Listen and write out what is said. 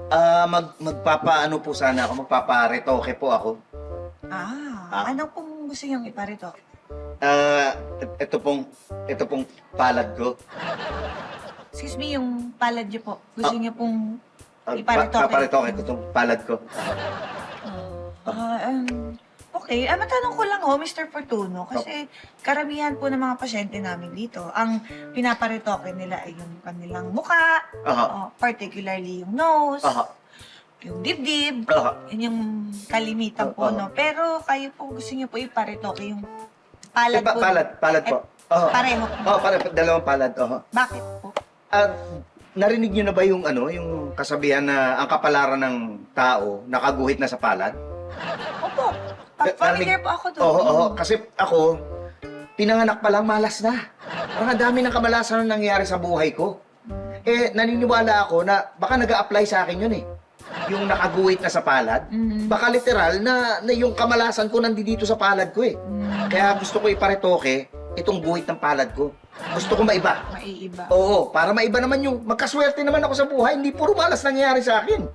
Magpapaano po sana ako, magpaparetoke po ako. Ano pong gusto niyong iparito? Ito pong palad ko. Excuse me, yung palad niyo po. Gusto niyo pong iparitoke? Paparetoke ko itong palad ko. Okay. Matanong ko lang Mr. Fortuno, kasi karamihan po ng mga pasyente namin dito, ang pinaparitoke nila ay yung kanilang muka, particularly yung nose, yung dibdib, yun yung kalimitan po, no? Pero kayo po gusto niyo po iparitoke yung palad po. Palad po. Pareho po. Dalawang palad. Bakit po? Narinig niyo na ba yung yung kasabihan na ang kapalaran ng tao nakaguhit na sa palad? Opo. Familiar po ako doon. Oo. Kasi ako, pinanganak pa lang, malas na. Parang ang dami ng kamalasan na nangyayari sa buhay ko. Naniniwala ako na baka nag-a-apply sa akin yun Yung nakaguhit na sa palad. Baka literal na yung kamalasan ko nandito sa palad ko Kaya gusto ko iparetoke itong guhit ng palad ko. Gusto ko maiba. Maiiba. Oo, para maiba naman yung magkaswerte naman ako sa buhay. Hindi puro malas nangyayari sa akin.